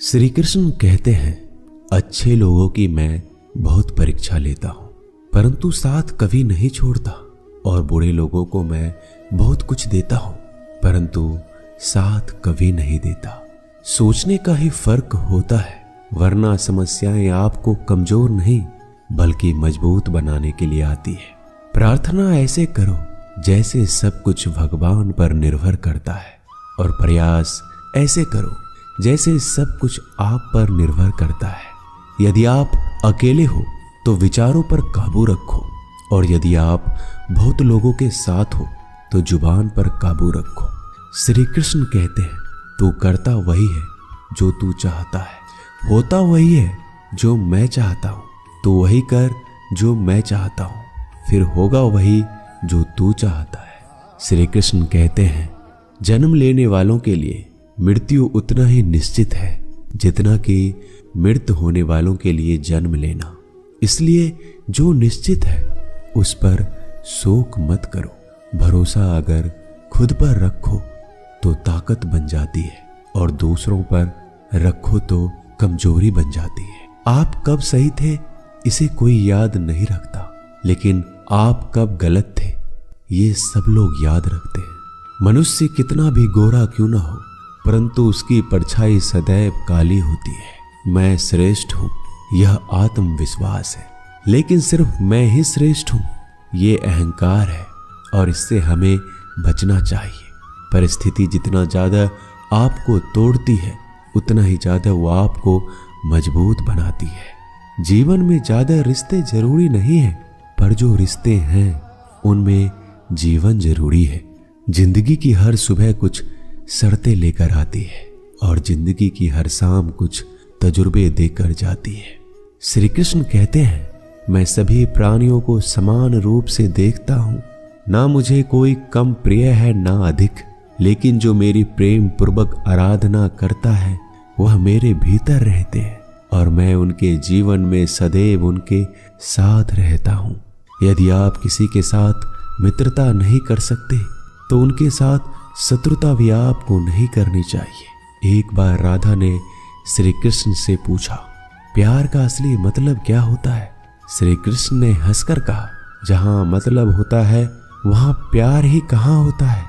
श्री कृष्ण कहते हैं, अच्छे लोगों की मैं बहुत परीक्षा लेता हूं, परंतु साथ कभी नहीं छोड़ता, और बुरे लोगों को मैं बहुत कुछ देता हूं, परंतु साथ कभी नहीं देता। सोचने का ही फर्क होता है, वरना समस्याएं आपको कमजोर नहीं बल्कि मजबूत बनाने के लिए आती है। प्रार्थना ऐसे करो जैसे सब कुछ भगवान पर निर्भर करता है, और प्रयास ऐसे करो जैसे सब कुछ आप पर निर्भर करता है। यदि आप अकेले हो तो विचारों पर काबू रखो, और यदि आप बहुत लोगों के साथ हो तो जुबान पर काबू रखो। श्री कृष्ण कहते हैं, तू करता वही है जो तू चाहता है, होता वही है जो मैं चाहता हूं, तू वही कर जो मैं चाहता हूं, फिर होगा वही जो तू चाहता है। श्री कृष्ण कहते हैं, जन्म लेने वालों के लिए मृत्यु उतना ही निश्चित है जितना कि मृत होने वालों के लिए जन्म लेना। इसलिए जो निश्चित है उस पर शोक मत करो। भरोसा अगर खुद पर रखो तो ताकत बन जाती है, और दूसरों पर रखो तो कमजोरी बन जाती है। आप कब सही थे इसे कोई याद नहीं रखता, लेकिन आप कब गलत थे ये सब लोग याद रखते हैं। मनुष्य कितना भी गोरा क्यों ना हो, परंतु उसकी परछाई सदैव काली होती है। मैं श्रेष्ठ हूं यह आत्मविश्वास है, लेकिन सिर्फ मैं ही श्रेष्ठ हूं ये अहंकार है, और इससे हमें बचना चाहिए। परिस्थिति जितना ज्यादा आपको तोड़ती है उतना ही ज्यादा वो आपको मजबूत बनाती है। जीवन में ज्यादा रिश्ते जरूरी नहीं है, पर जो रिश्ते हैं उनमें जीवन जरूरी है। जिंदगी की हर सुबह कुछ शर्तें लेकर आती है, और जिंदगी की हर शाम कुछ तजुर्बे देकर जाती है। श्री कृष्ण कहते हैं, मैं सभी प्राणियों को समान रूप से देखता हूं, ना मुझे कोई कम प्रिय है ना अधिक, लेकिन जो मेरी प्रेम पूर्वक आराधना करता है वह मेरे भीतर रहते हैं, और मैं उनके जीवन में सदैव उनके साथ रहता हूं। यदि आप किसी के साथ मित्रता नहीं कर सकते तो उनके साथ शत्रुता भी आपको नहीं करनी चाहिए। एक बार राधा ने श्री कृष्ण से पूछा, प्यार का असली मतलब क्या होता है? श्री कृष्ण ने हंसकर कहा, जहां मतलब होता है वहां प्यार ही कहां होता है।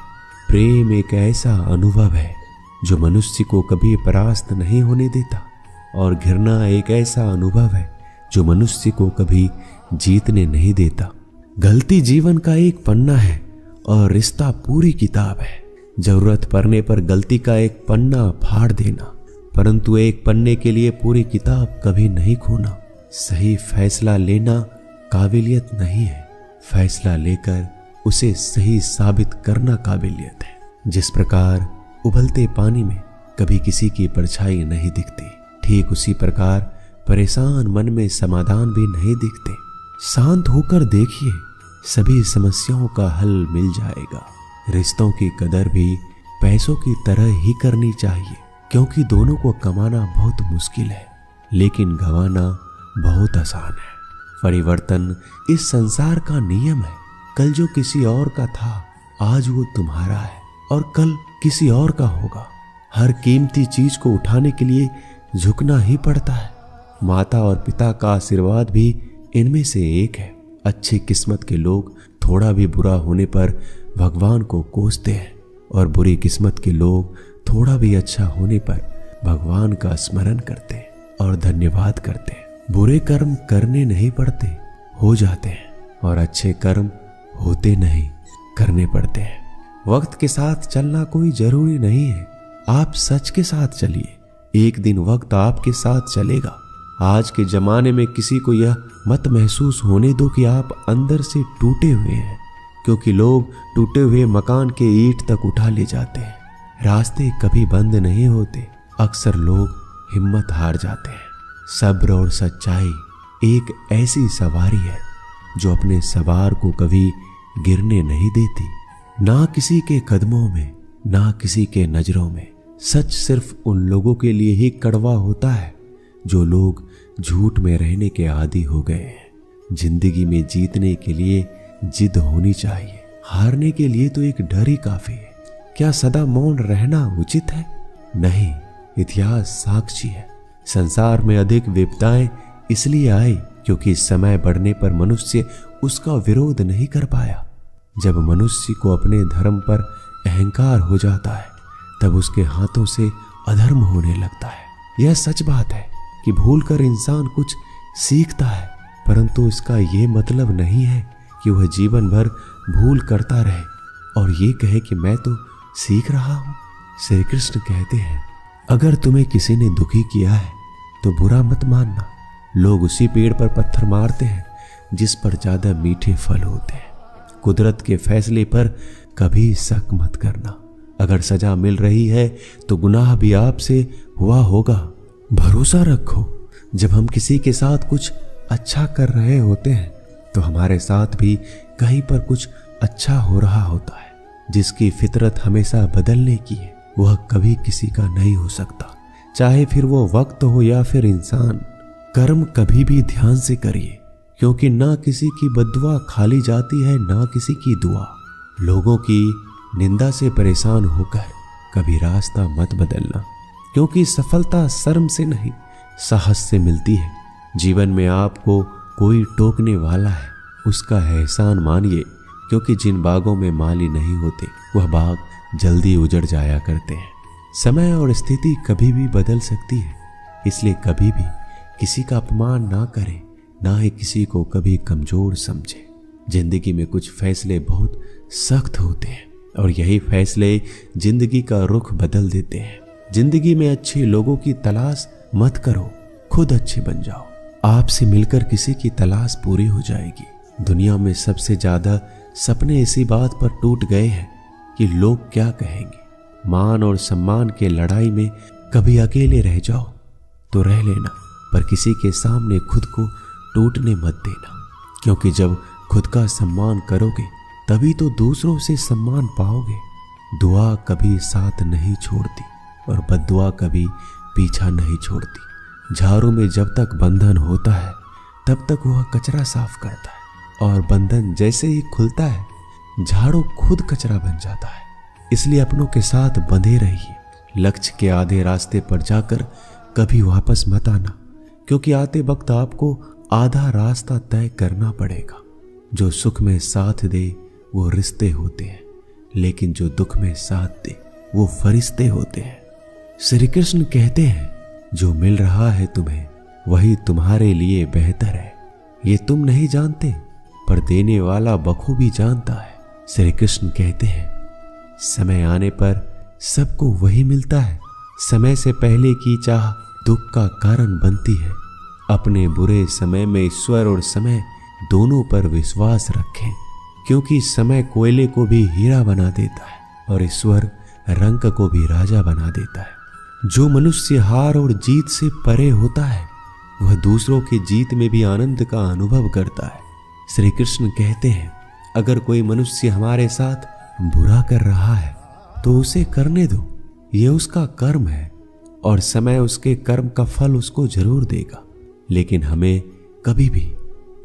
प्रेम एक ऐसा अनुभव है जो मनुष्य को कभी परास्त नहीं होने देता, और घृणा एक ऐसा अनुभव है जो मनुष्य को कभी जीतने नहीं देता। गलती जीवन का एक पन्ना है और रिश्ता पूरी किताब है। जरूरत पड़ने पर गलती का एक पन्ना फाड़ देना, परंतु एक पन्ने के लिए पूरी किताब कभी नहीं खोना। सही फैसला लेना काबिलियत नहीं है, फैसला लेकर उसे सही साबित करना काबिलियत है। जिस प्रकार उबलते पानी में कभी किसी की परछाई नहीं दिखती, ठीक उसी प्रकार परेशान मन में समाधान भी नहीं दिखते। शांत होकर देखिए, सभी समस्याओं का हल मिल जाएगा। रिश्तों की कदर भी पैसों की तरह ही करनी चाहिए, क्योंकि दोनों को कमाना बहुत मुश्किल है, लेकिन गंवाना बहुत आसान है। परिवर्तन इस संसार का नियम है। कल जो किसी और का था आज वो तुम्हारा है, और कल किसी और का होगा। हर कीमती चीज को उठाने के लिए झुकना ही पड़ता है। माता और पिता का आशीर्वाद भी इनमें से एक है। अच्छी किस्मत के लोग थोड़ा भी बुरा होने पर भगवान को कोसते हैं, और बुरी किस्मत के लोग थोड़ा भी अच्छा होने पर भगवान का स्मरण करते हैं और धन्यवाद करते हैं। बुरे कर्म करने नहीं पड़ते, हो जाते हैं, और अच्छे कर्म होते नहीं, करने पड़ते हैं। वक्त के साथ चलना कोई जरूरी नहीं है, आप सच के साथ चलिए, एक दिन वक्त आपके साथ चलेगा। आज के जमाने में किसी को यह मत महसूस होने दो कि आप अंदर से टूटे हुए हैं, क्योंकि लोग टूटे हुए मकान के ईंट तक उठा ले जाते हैं। रास्ते कभी बंद नहीं होते, अक्सर लोग हिम्मत हार जाते हैं। सब्र और सच्चाई एक ऐसी सवारी है जो अपने सवार को कभी गिरने नहीं देती, ना किसी के कदमों में, ना किसी के नजरों में। सच सिर्फ उन लोगों के लिए ही कड़वा होता है जो लोग झूठ में रहने के आदी हो गए हैं। जिंदगी में जीतने के लिए जिद होनी चाहिए, हारने के लिए तो एक डर ही काफी है। क्या सदा मौन रहना उचित है? नहीं, इतिहास साक्षी है। संसार में अधिक विपदाएं इसलिए आई क्योंकि समय बढ़ने पर मनुष्य उसका विरोध नहीं कर पाया। जब मनुष्य को अपने धर्म पर अहंकार हो जाता है तब उसके हाथों से अधर्म होने लगता है। यह सच बात है कि भूलकर इंसान कुछ सीखता है, परंतु इसका यह मतलब नहीं है कि वह जीवन भर भूल करता रहे और ये कहे कि मैं तो सीख रहा हूं। श्री कृष्ण कहते हैं, अगर तुम्हें किसी ने दुखी किया है तो बुरा मत मानना। लोग उसी पेड़ पर पत्थर मारते हैं जिस पर ज्यादा मीठे फल होते हैं। कुदरत के फैसले पर कभी शक मत करना। अगर सजा मिल रही है तो गुनाह भी आपसे हुआ होगा। भरोसा रखो, जब हम किसी के साथ कुछ अच्छा कर रहे होते हैं तो हमारे साथ भी कहीं पर कुछ अच्छा हो रहा होता है। जिसकी फितरत हमेशा बदलने की है वह कभी किसी का नहीं हो सकता, चाहे फिर वो वक्त हो या फिर इंसान। कर्म कभी भी ध्यान से करिए, क्योंकि ना किसी की बद्दुआ खाली जाती है ना किसी की दुआ। लोगों की निंदा से परेशान होकर कभी रास्ता मत बदलना, क्योंकि सफलता शर्म से नहीं साहस से मिलती है। जीवन में आपको कोई टोकने वाला है उसका एहसान मानिए, क्योंकि जिन बागों में माली नहीं होते वह बाग जल्दी उजड़ जाया करते हैं। समय और स्थिति कभी भी बदल सकती है, इसलिए कभी भी किसी का अपमान ना करें, ना ही किसी को कभी कमजोर समझे। जिंदगी में कुछ फैसले बहुत सख्त होते हैं और यही फैसले जिंदगी का रुख बदल देते हैं। जिंदगी में अच्छे लोगों की तलाश मत करो, खुद अच्छे बन जाओ। आपसे मिलकर किसी की तलाश पूरी हो जाएगी। दुनिया में सबसे ज्यादा सपने इसी बात पर टूट गए हैं कि लोग क्या कहेंगे। मान और सम्मान के लड़ाई में कभी अकेले रह जाओ तो रह लेना, पर किसी के सामने खुद को टूटने मत देना, क्योंकि जब खुद का सम्मान करोगे तभी तो दूसरों से सम्मान पाओगे। दुआ कभी साथ नहीं छोड़ती और बद्दुआ कभी पीछा नहीं छोड़ती। झाड़ू में जब तक बंधन होता है तब तक वह कचरा साफ करता है, और बंधन जैसे ही खुलता है झाड़ू खुद कचरा बन जाता है। इसलिए अपनों के साथ बंधे रहिए। लक्ष्य के आधे रास्ते पर जाकर कभी वापस मत आना, क्योंकि आते वक्त आपको आधा रास्ता तय करना पड़ेगा। जो सुख में साथ दे वो रिश्ते होते हैं, लेकिन जो दुख में साथ दे वो फरिश्ते होते हैं। श्री कृष्ण कहते हैं, जो मिल रहा है तुम्हें वही तुम्हारे लिए बेहतर है। ये तुम नहीं जानते, पर देने वाला बखूबी जानता है। श्री कृष्ण कहते हैं, समय आने पर सबको वही मिलता है। समय से पहले की चाह दुख का कारण बनती है। अपने बुरे समय में ईश्वर और समय दोनों पर विश्वास रखें, क्योंकि समय कोयले को भी हीरा बना देता है और ईश्वर रंक को भी राजा बना देता है। जो मनुष्य हार और जीत से परे होता है वह दूसरों की जीत में भी आनंद का अनुभव करता है। श्री कृष्ण कहते हैं, अगर कोई मनुष्य हमारे साथ बुरा कर रहा है तो उसे करने दो, यह उसका कर्म है और समय उसके कर्म का फल उसको जरूर देगा। लेकिन हमें कभी भी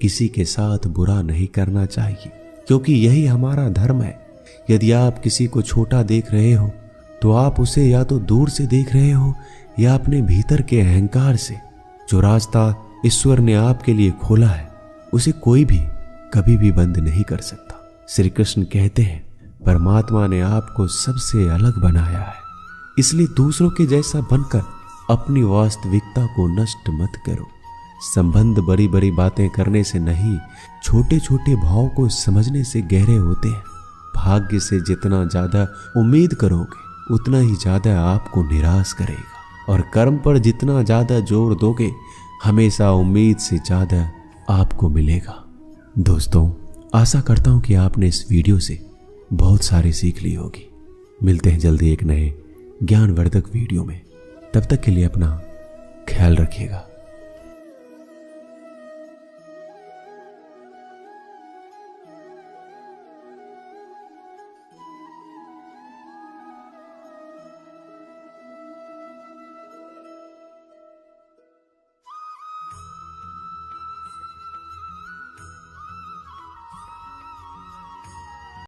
किसी के साथ बुरा नहीं करना चाहिए, क्योंकि यही हमारा धर्म है। यदि आप किसी को छोटा देख रहे हो तो आप उसे या तो दूर से देख रहे हो या अपने भीतर के अहंकार से। जो रास्ता ईश्वर ने आपके लिए खोला है उसे कोई भी कभी भी बंद नहीं कर सकता। श्री कृष्ण कहते हैं, परमात्मा ने आपको सबसे अलग बनाया है, इसलिए दूसरों के जैसा बनकर अपनी वास्तविकता को नष्ट मत करो। संबंध बड़ी बड़ी बातें करने से नहीं, छोटे छोटे भाव को समझने से गहरे होते हैं। भाग्य से जितना ज्यादा उम्मीद करोगे उतना ही ज्यादा आपको निराश करेगा, और कर्म पर जितना ज्यादा जोर दोगे हमेशा उम्मीद से ज्यादा आपको मिलेगा। दोस्तों, आशा करता हूं कि आपने इस वीडियो से बहुत सारी सीख ली होगी। मिलते हैं जल्दी एक नए ज्ञानवर्धक वीडियो में। तब तक के लिए अपना ख्याल रखिएगा।